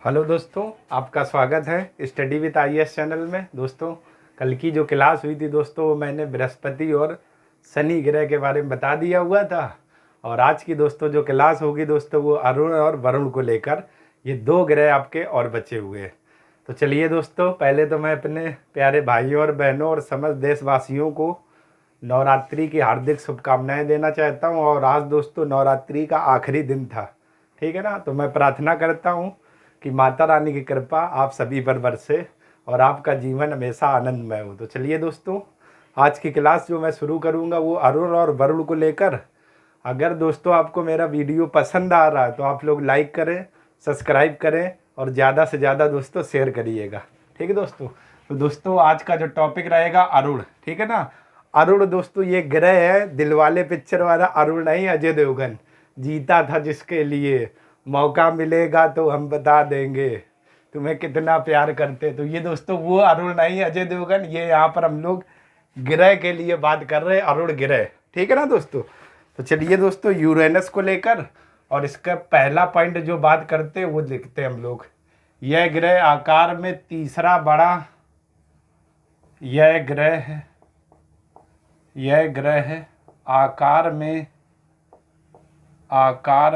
Hello दोस्तों, आपका स्वागत है स्टडी विद आईएएस चैनल में। दोस्तों, कल की जो क्लास हुई थी दोस्तों, वो मैंने बृहस्पति और शनि ग्रह के बारे में बता दिया हुआ था। और आज की दोस्तों जो क्लास होगी दोस्तों, वो अरुण और वरुण को लेकर, ये दो ग्रह आपके और बचे हुए हैं। तो चलिए दोस्तों, पहले तो मैं अपने प्यारे भाइयों और बहनों और समस्त देशवासियों को नवरात्रि की हार्दिक शुभकामनाएं देना चाहता हूं। और आज दोस्तों नवरात्रि का आखिरी दिन था, ठीक है ना। तो मैं प्रार्थना करता हूं कि माता रानी की कृपा आप सभी पर बरसे और आपका जीवन हमेशा आनंदमय हो। तो चलिए दोस्तों, आज की क्लास जो मैं शुरू करूंगा वो अरुण और वरुण को लेकर। अगर दोस्तों आपको मेरा वीडियो पसंद आ रहा है तो आप लोग लाइक करें, सब्सक्राइब करें और ज़्यादा से ज़्यादा दोस्तों शेयर करिएगा, ठीक है दोस्तों। तो दोस्तों आज का जो टॉपिक रहेगा अरुण, ठीक है ना। अरुण दोस्तों ये ग्रह है, दिलवाले पिक्चर वाला अरुण नहीं, अजय देवगन। जीता था जिसके लिए, मौका मिलेगा तो हम बता देंगे तुम्हें कितना प्यार करते। तो ये दोस्तों वो अरुण नहीं, अजय देवगन। ये यहाँ पर हम लोग ग्रह के लिए बात कर रहे हैं, अरुण ग्रह, ठीक है ना दोस्तों। तो चलिए दोस्तों, यूरेनस को लेकर और इसका पहला पॉइंट जो बात करते हैं वो लिखते हैं हम लोग। यह ग्रह आकार में तीसरा बड़ा, यह ग्रह है आकार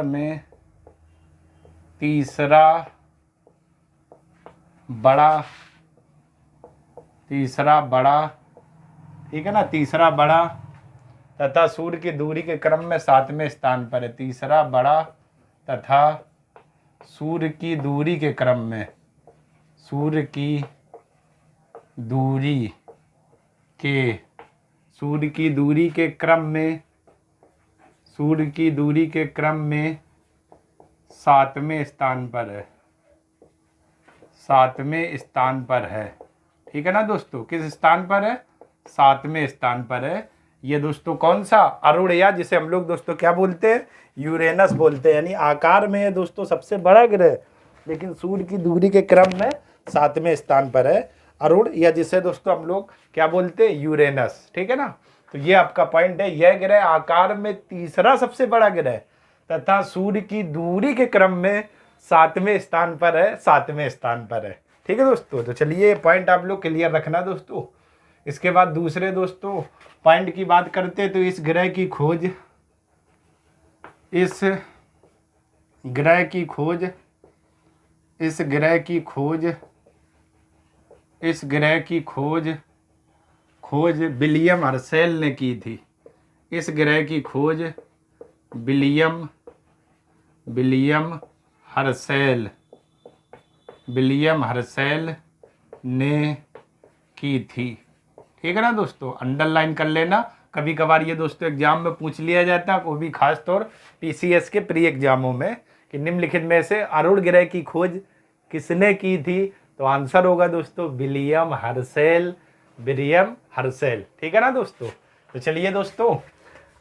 में तीसरा बड़ा, ठीक है ना, तीसरा बड़ा तथा सूर्य की दूरी के क्रम में 7वें स्थान पर है। तीसरा बड़ा तथा सूर्य की दूरी के क्रम में, सूर्य की दूरी के क्रम में 7वें स्थान पर है, 7वें स्थान पर है, ठीक है ना दोस्तों। किस स्थान पर है? 7वें स्थान पर है। ये दोस्तों कौन सा? अरुण, या जिसे हम लोग दोस्तों क्या बोलते हैं? यूरेनस बोलते हैं। यानी आकार में है दोस्तों सबसे बड़ा ग्रह, लेकिन सूर्य की दूरी के क्रम में 7वें स्थान पर है अरुण, या जिसे दोस्तों हम लोग क्या बोलते हैं? यूरेनस, ठीक है ना। तो ये आपका पॉइंट है। यह ग्रह आकार में तीसरा सबसे बड़ा ग्रह तथा सूर्य की दूरी के क्रम में 7वें स्थान पर है, 7वें स्थान पर है, ठीक है दोस्तों। तो चलिए पॉइंट आप लोग क्लियर रखना दोस्तों। इसके बाद दूसरे दोस्तों पॉइंट की बात करते हैं। तो इस ग्रह की खोज विलियम हर्शेल ने की थी। इस ग्रह की खोज विलियम हर्शेल ने की थी, ठीक है ना दोस्तों। अंडरलाइन कर लेना, कभी कभार ये दोस्तों एग्जाम में पूछ लिया जाता है, वो भी खास तौर टीसीएस के प्री एग्जामों में, कि निम्नलिखित में से अरुण ग्रह की खोज किसने की थी? तो आंसर होगा दोस्तों विलियम हर्शेल, ठीक है ना दोस्तों। तो चलिए दोस्तों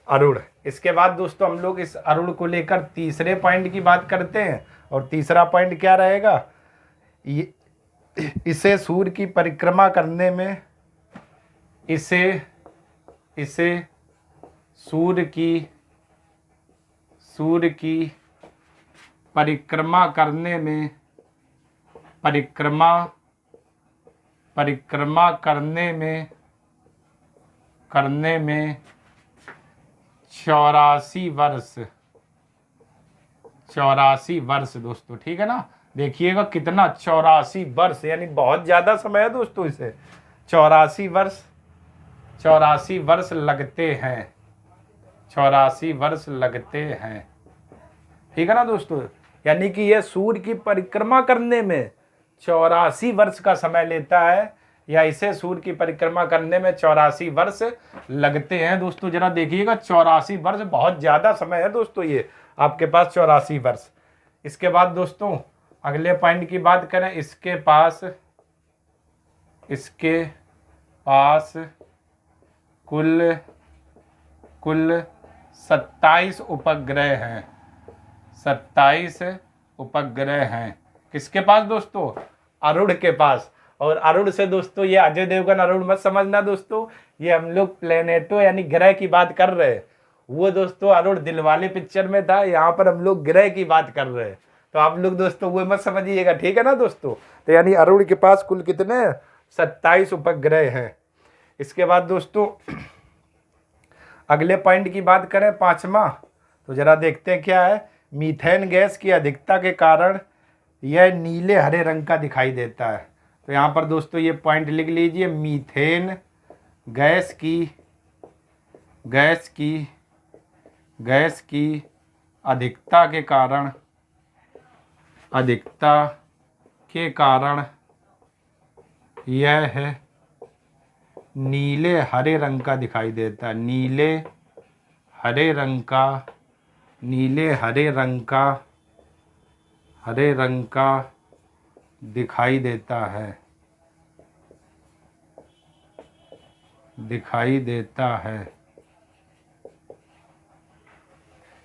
अरुण, इसके बाद दोस्तों हम लोग इस अरुण को लेकर तीसरे पॉइंट की बात करते हैं। और तीसरा पॉइंट क्या रहेगा? इसे सूर्य की परिक्रमा करने में, सूर्य की परिक्रमा करने में 84 वर्ष दोस्तों, ठीक है ना। देखिएगा कितना, 84 वर्ष, यानी बहुत ज्यादा समय है दोस्तों। इसे 84 वर्ष लगते हैं, 84 वर्ष लगते हैं, ठीक है ना दोस्तों। यानी कि यह सूर्य की परिक्रमा करने में 84 वर्ष का समय लेता है, या इसे सूर्य की परिक्रमा करने में 84 वर्ष लगते हैं दोस्तों। जरा देखिएगा 84 वर्ष बहुत ज्यादा समय है दोस्तों, ये आपके पास 84 वर्ष। इसके बाद दोस्तों अगले पॉइंट की बात करें। इसके पास कुल 27 उपग्रह हैं, 27 उपग्रह हैं। किसके पास दोस्तों? अरुण के पास। और अरुण से दोस्तों ये अजय देवगन अरुण मत समझना दोस्तों, ये हम लोग प्लेनेटो यानी ग्रह की बात कर रहे हैं। वो दोस्तों अरुण दिलवाले पिक्चर में था, यहाँ पर हम लोग ग्रह की बात कर रहे हैं। तो आप लोग दोस्तों वो मत समझिएगा, ठीक है ना दोस्तों। तो यानी अरुण के पास कुल कितने 27 उपग्रह हैं। इसके बाद दोस्तों अगले पॉइंट की बात करें 5वां, तो जरा देखते हैं क्या है। मीथेन गैस की अधिकता के कारण यह नीले हरे रंग का दिखाई देता है। तो यहाँ पर दोस्तों ये पॉइंट लिख लीजिए, मीथेन गैस की अधिकता के कारण यह नीले हरे रंग का दिखाई देता है। नीले हरे रंग का दिखाई देता है।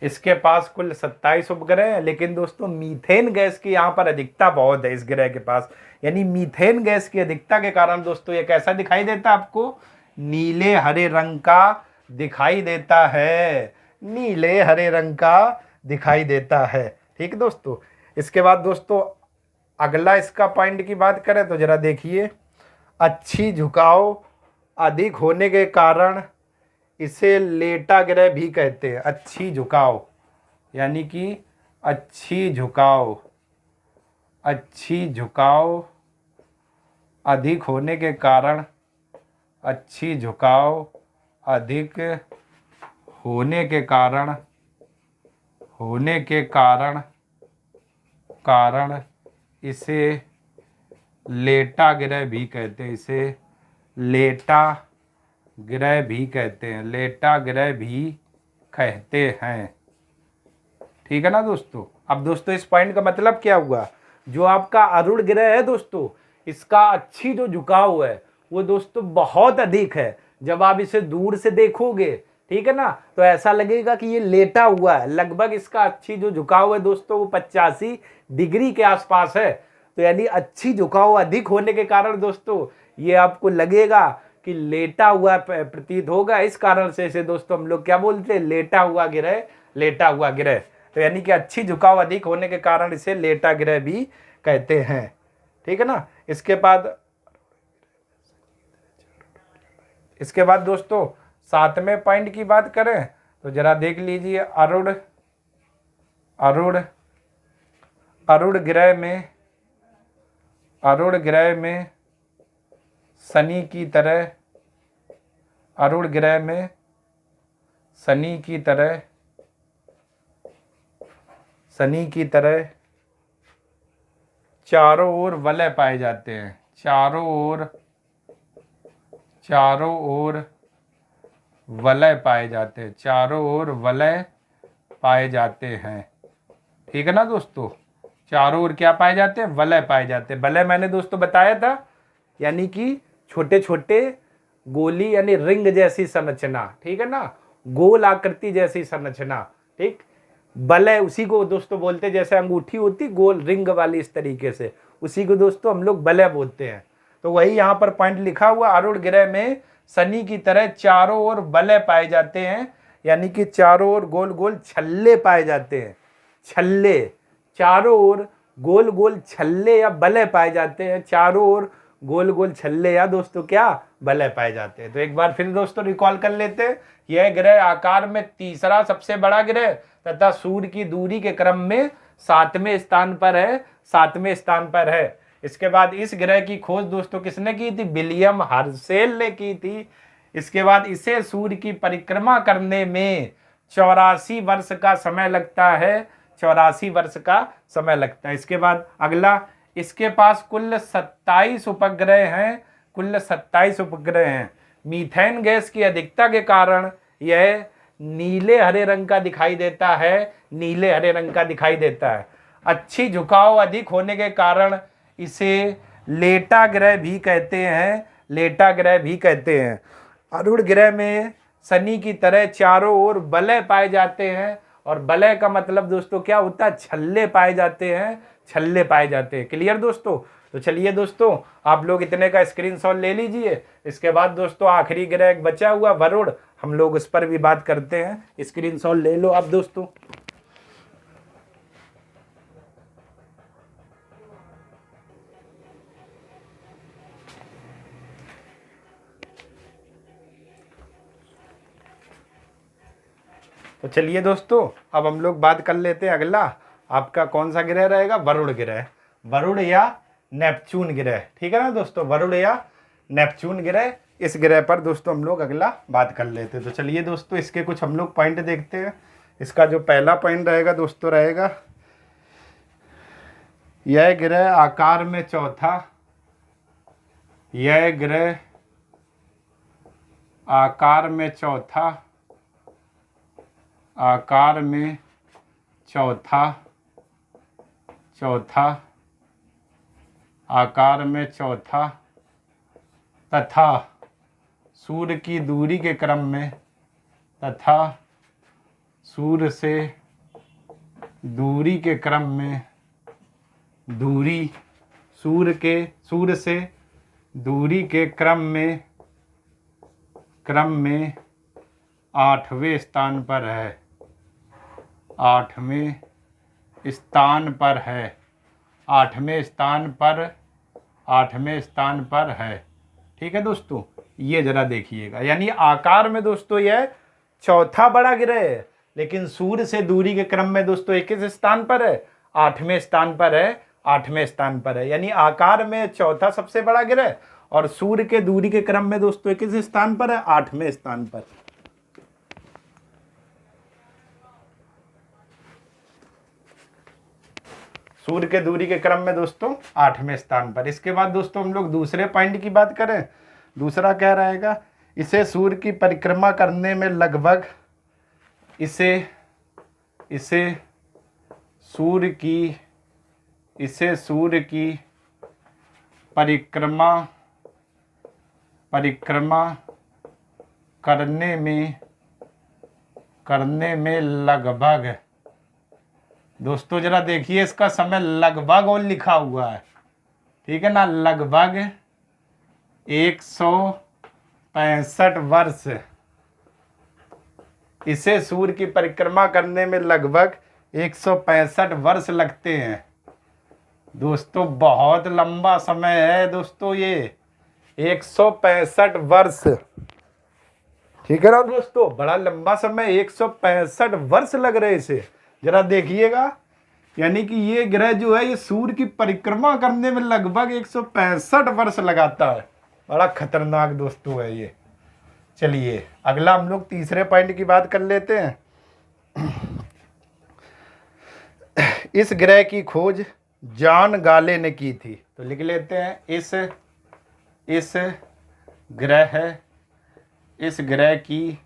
इसके पास कुल 27 उपग्रह हैं, लेकिन दोस्तों मीथेन गैस की यहाँ पर अधिकता बहुत है इस ग्रह के पास। यानी मीथेन गैस की अधिकता के कारण दोस्तों ये कैसा दिखाई देता है आपको, नीले हरे रंग का दिखाई देता है। नीले हरे रंग का दिखाई देता है, ठीक है दोस्तों। इसके बाद दोस्तों अगला इसका पॉइंट की बात करें तो जरा देखिए, अच्छी झुकाव अधिक होने के कारण इसे लेटा ग्रह भी कहते हैं। अच्छी झुकाव यानी कि अच्छी झुकाव अधिक होने के कारण इसे लेटा ग्रह भी कहते हैं। लेटा ग्रह भी कहते हैं, ठीक है ना दोस्तों। अब दोस्तों इस पॉइंट का मतलब क्या हुआ, जो आपका अरुण ग्रह है दोस्तों, इसका अच्छी जो झुकाव है वो दोस्तों बहुत अधिक है। जब आप इसे दूर से देखोगे, ठीक है ना, तो ऐसा लगेगा कि ये लेटा हुआ है। लगभग इसका अच्छी जो झुकाव है दोस्तों वो 85 डिग्री के आसपास है। तो यानी अच्छी झुकाव अधिक होने के कारण दोस्तों ये आपको लगेगा कि लेटा हुआ प्रतीत होगा। इस कारण से इसे दोस्तों हम लोग क्या बोलते हैं, लेटा हुआ ग्रह। तो यानी कि अच्छी झुकाव अधिक होने के कारण इसे लेटा ग्रह भी कहते हैं, ठीक है ना। इसके बाद दोस्तों 7वें पॉइंट की बात करें तो जरा देख लीजिए, अरुण ग्रह में शनि की तरह चारों ओर वलय पाए जाते हैं। चारों ओर वलय पाए जाते हैं, ठीक है ना दोस्तों। चारों ओर क्या पाए जाते हैं, वलय पाए जाते हैं। वलय मैंने दोस्तों बताया था, यानी कि छोटे छोटे गोली यानी रिंग जैसी संरचना, ठीक है ना, गोल आकृति जैसी संरचना, ठीक। वलय उसी को दोस्तों बोलते हैं, जैसे अंगूठी होती गोल रिंग वाली, इस तरीके से उसी को दोस्तों हम लोग वलय बोलते हैं। तो वही यहाँ पर पॉइंट लिखा हुआ, अरुण ग्रह में शनि की तरह चारों ओर वलय पाए जाते हैं, यानी कि चारों ओर गोल गोल छल्ले पाए जाते हैं। छल्ले, चारों ओर गोल गोल छल्ले या वलय पाए जाते हैं। चारों ओर गोल गोल छल्ले या दोस्तों क्या, वलय पाए जाते हैं। तो एक बार फिर दोस्तों रिकॉल कर लेते हैं, यह ग्रह आकार में तीसरा सबसे बड़ा ग्रह तथा सूर्य की दूरी के क्रम में 7वें स्थान पर है। इसके बाद इस ग्रह की खोज दोस्तों किसने की थी, विलियम हर्शेल ने की थी। इसके बाद इसे सूर्य की परिक्रमा करने में 84 वर्ष का समय लगता है। 84 वर्ष का समय लगता है। इसके बाद अगला, इसके पास कुल 27 उपग्रह हैं। मीथेन गैस की अधिकता के कारण यह नीले हरे रंग का दिखाई देता है। अच्छी झुकाव अधिक होने के कारण इसे लेटा ग्रह भी कहते हैं। अरुण ग्रह में शनि की तरह चारों ओर वलय पाए जाते हैं, और वलय का मतलब दोस्तों क्या होता है, छल्ले पाए जाते हैं। क्लियर दोस्तों। तो चलिए दोस्तों, आप लोग इतने का स्क्रीनशॉट ले लीजिए। इसके बाद दोस्तों आखिरी ग्रह बचा हुआ वरुण, हम लोग उस पर भी बात करते हैं। स्क्रीनशॉट ले लो आप दोस्तों। तो चलिए दोस्तों, अब हम लोग बात कर लेते हैं अगला आपका कौन सा ग्रह रहेगा, वरुण ग्रह, वरुण या नेपच्यून ग्रह। ठीक है ना दोस्तों, वरुण या नेपच्यून ग्रह, इस ग्रह पर दोस्तों हम लोग अगला बात कर लेते हैं। तो चलिए दोस्तों, इसके कुछ हम लोग पॉइंट देखते हैं। इसका जो पहला पॉइंट रहेगा दोस्तों रहेगा, यह ग्रह आकार में चौथा, यह ग्रह आकार में चौथा, आकार में चौथा, आकार में चौथा तथा सूर्य की दूरी के क्रम में, तथा सूर्य से दूरी के क्रम में, दूरी सूर्य से दूरी के क्रम में 8वें स्थान पर है, 8वें स्थान पर है, 8वें स्थान पर, 8वें स्थान पर है। ठीक है दोस्तों, ये जरा देखिएगा, यानी आकार में दोस्तों यह चौथा बड़ा ग्रह है, लेकिन सूर्य से दूरी के क्रम में दोस्तों किस स्थान पर है, 8वें स्थान पर है, 8वें स्थान पर है। यानी आकार में चौथा सबसे बड़ा ग्रह और सूर्य के दूरी के क्रम में दोस्तों किस स्थान पर है, 8वें स्थान पर। सूर्य के दूरी के क्रम में दोस्तों 8वें स्थान पर। इसके बाद दोस्तों हम लोग दूसरे पॉइंट की बात करें, दूसरा क्या रहेगा, इसे सूर्य की परिक्रमा करने में लगभग, इसे सूर्य की परिक्रमा करने में लगभग, दोस्तों जरा देखिए इसका समय लगभग और लिखा हुआ है, ठीक है ना, लगभग 165 वर्ष, इसे सूर्य की परिक्रमा करने में लगभग 165 वर्ष लगते हैं। दोस्तों बहुत लंबा समय है दोस्तों, ये 165 वर्ष, ठीक है ना दोस्तों, बड़ा लंबा समय, 165 वर्ष लग रहे इसे, जरा देखिएगा। यानी कि ये ग्रह जो है ये सूर्य की परिक्रमा करने में लगभग 165 वर्ष लगाता है, बड़ा खतरनाक दोस्तों है ये। चलिए अगला हम लोग तीसरे पॉइंट की बात कर लेते हैं। इस ग्रह की खोज जॉन गाले ने की थी, तो लिख लेते हैं, इस ग्रह की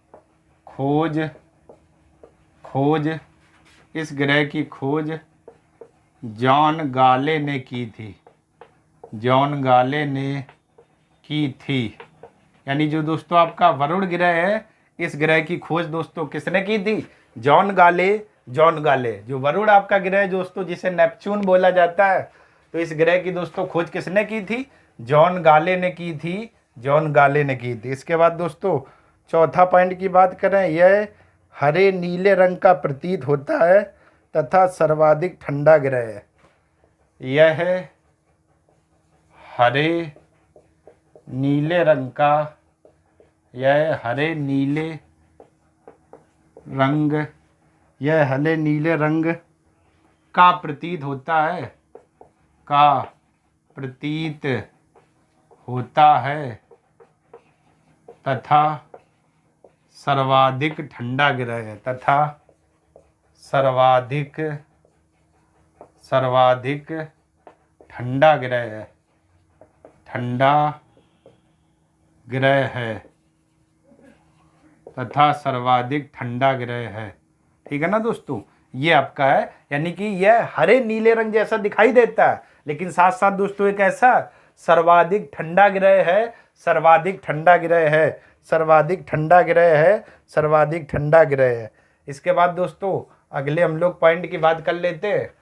खोज इस ग्रह की खोज जॉन गाले ने की थी, जॉन गाले ने की थी। यानी जो दोस्तों आपका वरुण ग्रह है, इस ग्रह की खोज दोस्तों किसने की थी, जॉन गाले। जो वरुण आपका ग्रह है दोस्तों, जिसे नेपच्यून बोला जाता है, तो इस ग्रह की दोस्तों खोज किसने की थी, जॉन गाले ने की थी, जॉन गाले ने की थी। इसके बाद दोस्तों चौथा पॉइंट की बात करें, यह हरे नीले रंग का प्रतीत होता है तथा सर्वाधिक ठंडा ग्रह है। यह हरे नीले रंग का प्रतीत होता है तथा सर्वाधिक ठंडा ग्रह है, सर्वाधिक ठंडा ग्रह है, ठीक है ना दोस्तों। ये आपका है, यानी कि यह हरे नीले रंग जैसा दिखाई देता है, लेकिन साथ साथ दोस्तों एक ऐसा सर्वाधिक ठंडा ग्रह है, सर्वाधिक ठंडा ग्रह है। इसके बाद दोस्तों अगले हम लोग पॉइंट की बात कर लेते हैं।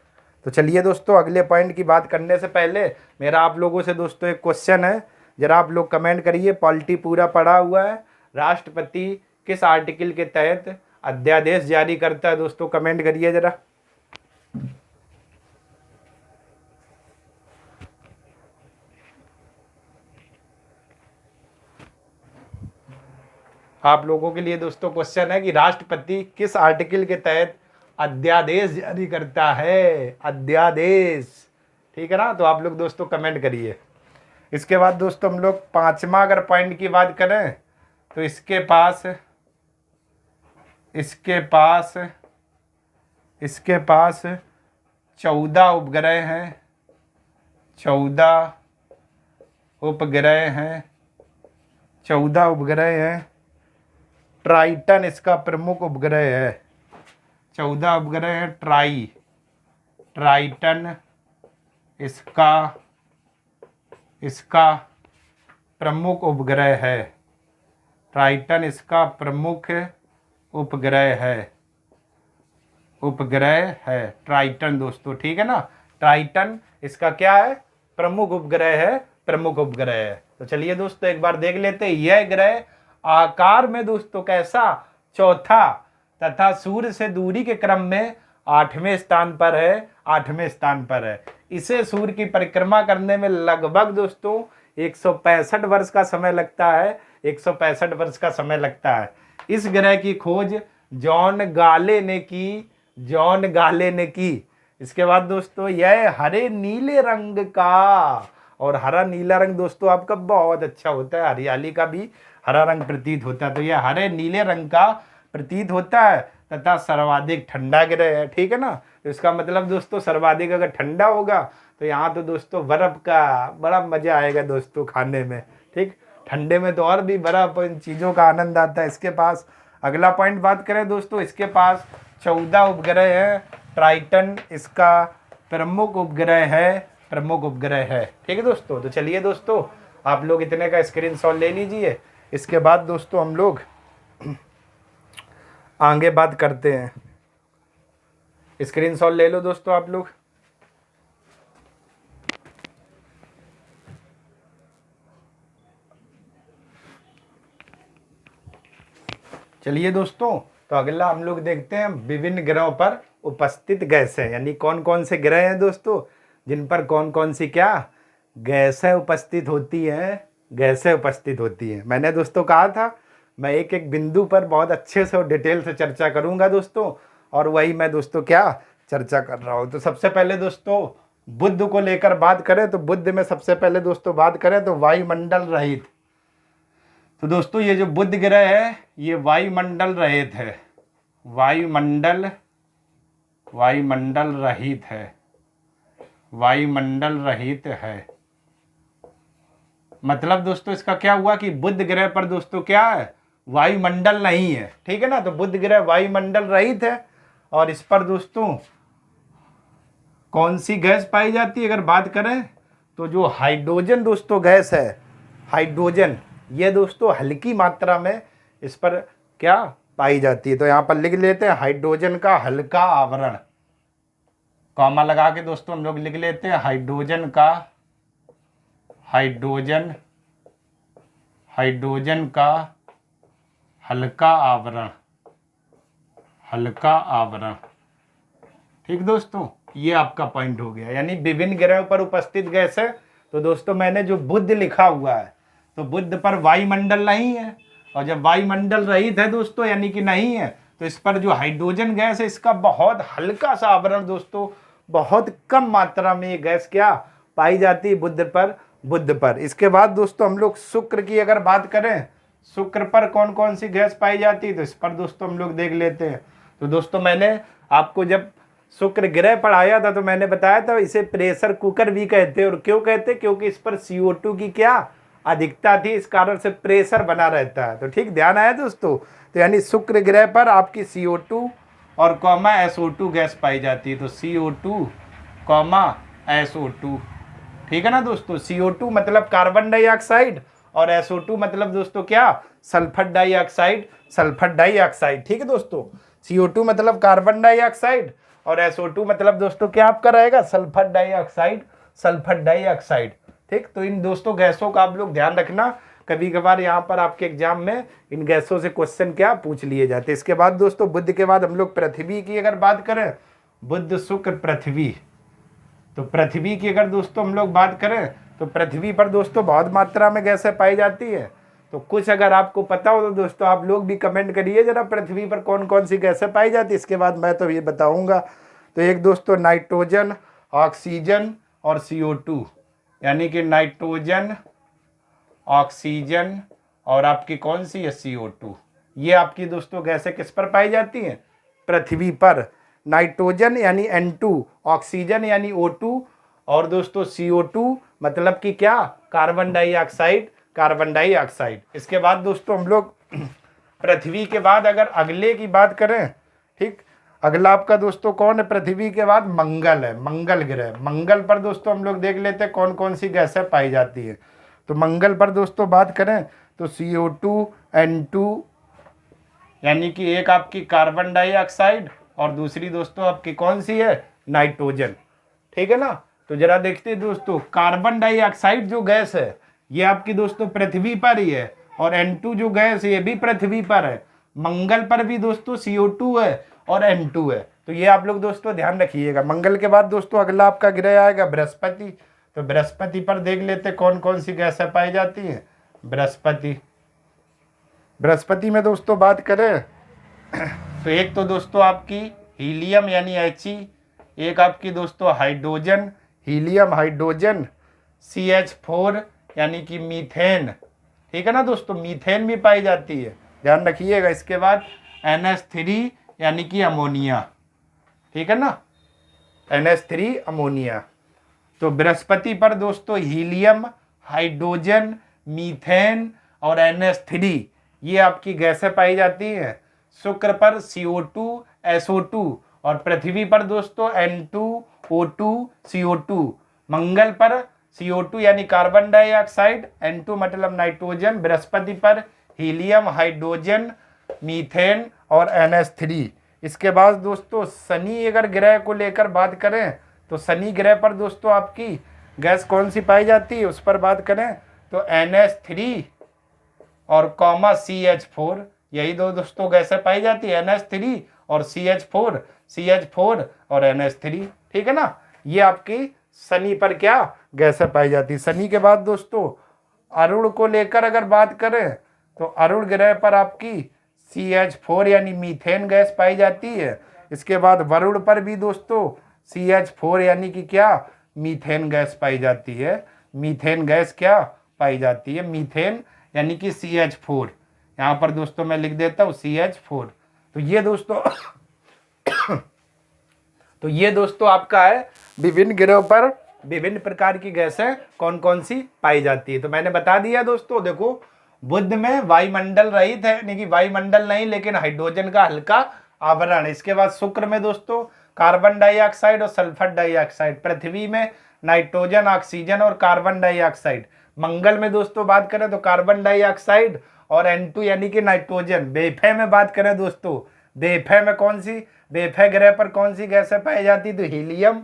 तो चलिए दोस्तों, अगले पॉइंट की बात करने से पहले मेरा आप लोगों से दोस्तों एक क्वेश्चन है, जरा आप लोग कमेंट करिए। पॉलिटी पूरा पढ़ा हुआ है, राष्ट्रपति किस आर्टिकल के तहत अध्यादेश जारी करता है, दोस्तों कमेंट करिए जरा। आप लोगों के लिए दोस्तों क्वेश्चन है कि राष्ट्रपति किस आर्टिकल के तहत अध्यादेश जारी करता है? अध्यादेश, ठीक है ना। तो आप लोग दोस्तों कमेंट करिए। इसके बाद दोस्तों हम लोग पांचवा अगर पॉइंट की बात करें तो इसके पास 14 उपग्रह हैं। 14 उपग्रह हैं। ट्राइटन इसका प्रमुख उपग्रह है। 14 उपग्रह हैं। ट्राइटन इसका प्रमुख उपग्रह है। ट्राइटन इसका प्रमुख उपग्रह है ट्राइटन दोस्तों, ठीक है ना। ट्राइटन इसका क्या है? प्रमुख उपग्रह है। तो चलिए दोस्तों एक बार देख लेते हैं। यह ग्रह आकार में दोस्तों कैसा? चौथा तथा सूर्य से दूरी के क्रम में 8वें स्थान पर है। इसे सूर्य की परिक्रमा करने में लगभग दोस्तों 165 वर्ष का समय लगता है। 165 वर्ष का समय लगता है। इस ग्रह की खोज जॉन गाले ने की। इसके बाद दोस्तों यह हरे नीले रंग का, और हरा नीला रंग दोस्तों आपका बहुत अच्छा होता है। हरियाली का भी हरा रंग प्रतीत होता है। तो यह हरे नीले रंग का प्रतीत होता है तथा सर्वाधिक ठंडा ग्रह है, ठीक है ना। तो इसका मतलब दोस्तों सर्वाधिक अगर ठंडा होगा तो यहाँ तो दोस्तों बर्फ का बड़ा मजा आएगा दोस्तों खाने में, ठीक। ठंडे में तो और भी बर्फ इन चीज़ों का आनंद आता है। इसके पास अगला पॉइंट बात करें दोस्तों, इसके पास 14 उपग्रह है। ट्राइटन इसका प्रमुख उपग्रह है, ठीक है दोस्तों। तो चलिए दोस्तों आप लोग इतने का स्क्रीनशॉट ले लीजिए। इसके बाद दोस्तों हम लोग आगे बात करते हैं। स्क्रीनशॉट ले लो दोस्तों आप लोग। चलिए दोस्तों तो अगला हम लोग देखते हैं विभिन्न ग्रहों पर उपस्थित गैसें, यानी कौन कौन से ग्रह हैं दोस्तों जिन पर कौन कौन सी क्या गैसें उपस्थित होती हैं। मैंने दोस्तों कहा था मैं एक एक बिंदु पर बहुत अच्छे से और डिटेल से चर्चा करूंगा दोस्तों, और वही मैं दोस्तों क्या चर्चा कर रहा हूँ। तो सबसे पहले दोस्तों बुध को लेकर बात करें तो बुध में सबसे पहले दोस्तों बात करें तो वायुमंडल रहित। तो दोस्तों ये जो बुध ग्रह है ये वायुमंडल रहित है। मतलब दोस्तों इसका क्या हुआ कि बुध ग्रह पर दोस्तों क्या है? वायुमंडल नहीं है, ठीक है ना। तो बुध ग्रह वायुमंडल रहित है। और इस पर दोस्तों कौन सी गैस पाई जाती है अगर बात करें तो जो हाइड्रोजन दोस्तों गैस है, हाइड्रोजन, ये दोस्तों हल्की मात्रा में इस पर क्या पाई जाती है। तो यहाँ पर लिख लेते हैं हाइड्रोजन का हल्का आवरण, कॉमा लगा के दोस्तों हम लोग लिख लेते हैं हाइड्रोजन का हल्का आवरण, ठीक दोस्तों। ये आपका पॉइंट हो गया। यानी विभिन्न ग्रहों पर उपस्थित गैस है। तो दोस्तों मैंने जो बुध लिखा हुआ है तो बुध पर वायुमंडल नहीं है, और जब वायुमंडल रहित है दोस्तों यानी कि नहीं है, तो इस पर जो हाइड्रोजन गैस है इसका बहुत हल्का सा आवरण दोस्तों, बहुत कम मात्रा में ये गैस क्या पाई जाती है बुध पर। इसके बाद दोस्तों हम लोग शुक्र की अगर बात करें, शुक्र पर कौन कौन सी गैस पाई जाती है तो इस पर दोस्तों हम लोग देख लेते हैं। तो दोस्तों मैंने आपको जब शुक्र ग्रह पढ़ाया था तो मैंने बताया था इसे प्रेशर कुकर भी कहते हैं। और क्यों कहते हैं? क्योंकि इस पर CO2 की क्या अधिकता थी, इस कारण से प्रेशर बना रहता है। तो ठीक ध्यान आया दोस्तों। तो यानी शुक्र ग्रह पर आपकी CO2 और कॉमा SO2 गैस पाई जाती है। तो CO2 कॉमा SO2, ठीक है ना दोस्तों। CO2 मतलब कार्बन डाइऑक्साइड और SO2 मतलब दोस्तों क्या? सल्फर डाइऑक्साइड, ठीक है दोस्तों। CO2 मतलब कार्बन डाइऑक्साइड और SO2 मतलब दोस्तों क्या आपका रहेगा? सल्फर डाइऑक्साइड, ठीक। तो इन दोस्तों गैसों का आप लोग ध्यान रखना, कभी कभार यहाँ पर आपके एग्जाम में इन गैसों से क्वेश्चन क्या पूछ लिए जाते हैं। इसके बाद दोस्तों बुध के बाद हम लोग पृथ्वी की अगर बात करें, बुध शुक्र पृथ्वी, तो पृथ्वी की अगर दोस्तों हम लोग बात करें तो पृथ्वी पर दोस्तों बहुत मात्रा में गैसें पाई जाती है। तो कुछ अगर आपको पता हो तो दोस्तों आप लोग भी कमेंट करिए जरा, पृथ्वी पर कौन कौन सी गैसें पाई जाती है। इसके बाद मैं तो ये बताऊंगा। तो एक दोस्तों नाइट्रोजन, ऑक्सीजन और CO2, यानी कि नाइट्रोजन, ऑक्सीजन और आपकी कौन सी है CO2। ये आपकी दोस्तों गैसें किस पर पाई जाती हैं? पृथ्वी पर। नाइट्रोजन यानी N2, ऑक्सीजन यानी O2 और दोस्तों CO2 मतलब कि क्या? Carbon dioxide, carbon dioxide. इसके बाद दोस्तों हम लोग पृथ्वी के बाद अगर अगले की बात करें, ठीक, अगला आपका दोस्तों कौन है? पृथ्वी के बाद मंगल है, मंगल ग्रह। मंगल पर दोस्तों हम लोग देख लेते हैं कौन कौन सी गैसें पाई जाती है। तो मंगल पर दोस्तों बात करें तो CO2, N2 यानी कि एक आपकी कार्बन डाइऑक्साइड और दूसरी दोस्तों आपकी कौन सी है? नाइट्रोजन, ठीक है ना। तो जरा देखते हैं दोस्तों, कार्बन डाइऑक्साइड जो गैस है ये आपकी दोस्तों पृथ्वी पर ही है, और N2 जो गैस है ये भी पृथ्वी पर है। मंगल पर भी दोस्तों CO2 है और N2 है। तो ये आप लोग दोस्तों ध्यान रखिएगा। मंगल के बाद दोस्तों अगला आपका ग्रह आएगा बृहस्पति। तो बृहस्पति पर देख लेते कौन कौन सी गैसें पाई जाती हैं। बृहस्पति, बृहस्पति में दोस्तों बात करें तो एक तो दोस्तों आपकी हीलियम यानी He, एक आपकी दोस्तों हाइड्रोजन, हीलियम हाइड्रोजन, CH4 यानी कि मीथेन, ठीक है ना दोस्तों, मीथेन भी पाई जाती है, ध्यान रखिएगा। इसके बाद NH3 यानी कि अमोनिया, ठीक है ना, NH3 अमोनिया। तो बृहस्पति पर दोस्तों हीलियम, हाइड्रोजन, मीथेन और NH3 ये आपकी गैसें पाई जाती हैं। शुक्र पर CO2, SO2 और पृथ्वी पर दोस्तों N2O2, CO2। मंगल पर CO2 यानी कार्बन डाइऑक्साइड, N2 मतलब नाइट्रोजन, बृहस्पति पर हीलियम, हाइड्रोजन, मीथेन और NH3। इसके बाद दोस्तों शनि अगर ग्रह को लेकर बात करें तो शनि ग्रह पर दोस्तों आपकी गैस कौन सी पाई जाती है, उस पर बात करें तो NH3 और CH4, यही दो दोस्तों गैसें पाई जाती है, NH3 और CH4 और NH3, ठीक है ना। ये आपकी शनि पर क्या गैसें पाई जाती है। शनि के बाद दोस्तों अरुण को लेकर अगर बात करें तो अरुण ग्रह पर आपकी CH4 यानी मीथेन गैस पाई जाती है। इसके बाद वरुण पर भी दोस्तों CH4 यानी कि क्या, मीथेन गैस पाई जाती है। मीथेन गैस क्या पाई जाती है? मीथेन यानी कि CH4। यहाँ पर दोस्तों मैं लिख देता हूँ CH4। तो ये दोस्तों आपका है विभिन्न ग्रहों पर विभिन्न प्रकार की गैसें कौन कौन सी पाई जाती है। तो मैंने बता दिया दोस्तों। देखो, बुध में वायुमंडल रहित है, यानी कि वायुमंडल नहीं लेकिन हाइड्रोजन का हल्का आवरण। इसके बाद शुक्र में दोस्तों कार्बन डाइऑक्साइड और सल्फर डाइऑक्साइड। पृथ्वी में नाइट्रोजन, ऑक्सीजन और कार्बन डाइऑक्साइड। मंगल में दोस्तों बात करें तो कार्बन डाइऑक्साइड और N2 यानी कि नाइट्रोजन। बेफे में बात करें दोस्तों, बेफे में कौन सी, बेफे ग्रह पर कौन सी गैसें पाई जाती? तो helium,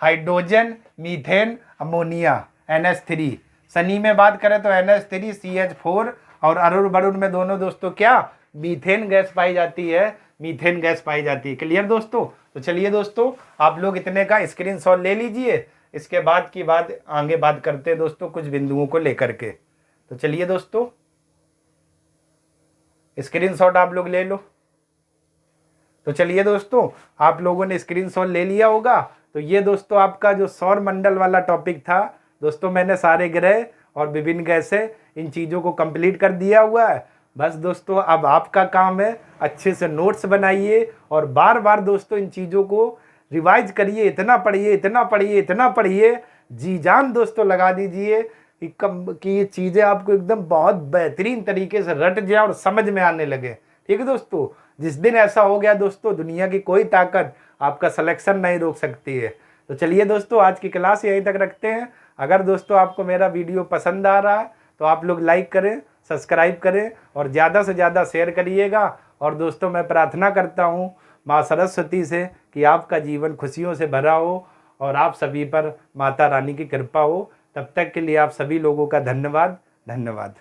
hydrogen, methane, ammonia, NH3। Shani में बात करें तो NH3, CH4 और अरुण वरुण में दोनों दोस्तों क्या, मीथेन गैस पाई जाती है, मीथेन गैस पाई जाती है। क्लियर दोस्तों? तो चलिए दोस्तों, आप लोग इतने का स्क्रीनशॉट ले लीजिए। इसके बाद की बात आगे बात करते हैं दोस्तों कुछ बिंदुओं को लेकर के। तो चलिए दोस्तों, स्क्रीनशॉट आप लोग ले लो। तो चलिए दोस्तों, आप लोगों ने स्क्रीनशॉट ले लिया होगा। तो ये दोस्तों आपका जो सौर मंडल वाला टॉपिक था दोस्तों, मैंने सारे ग्रह और विभिन्न गैसें इन चीज़ों को कंप्लीट कर दिया हुआ है। बस दोस्तों अब आपका काम है अच्छे से नोट्स बनाइए और बार बार दोस्तों इन चीज़ों को रिवाइज करिए। इतना पढ़िए, इतना पढ़िए, इतना पढ़िए, जी जान दोस्तों लगा दीजिए कि ये चीज़ें आपको एकदम बहुत बेहतरीन तरीके से रट जाए और समझ में आने लगे। ठीक है दोस्तों? जिस दिन ऐसा हो गया दोस्तों, दुनिया की कोई ताकत आपका सिलेक्शन नहीं रोक सकती है। तो चलिए दोस्तों, आज की क्लास यहीं तक रखते हैं। अगर दोस्तों आपको मेरा वीडियो पसंद आ रहा है तो आप लोग लाइक करें, सब्सक्राइब करें और ज़्यादा से ज़्यादा शेयर करिएगा। और दोस्तों मैं प्रार्थना करता हूँ माँ सरस्वती से कि आपका जीवन खुशियों से भरा हो और आप सभी पर माता रानी की कृपा हो। तब तक के लिए आप सभी लोगों का धन्यवाद।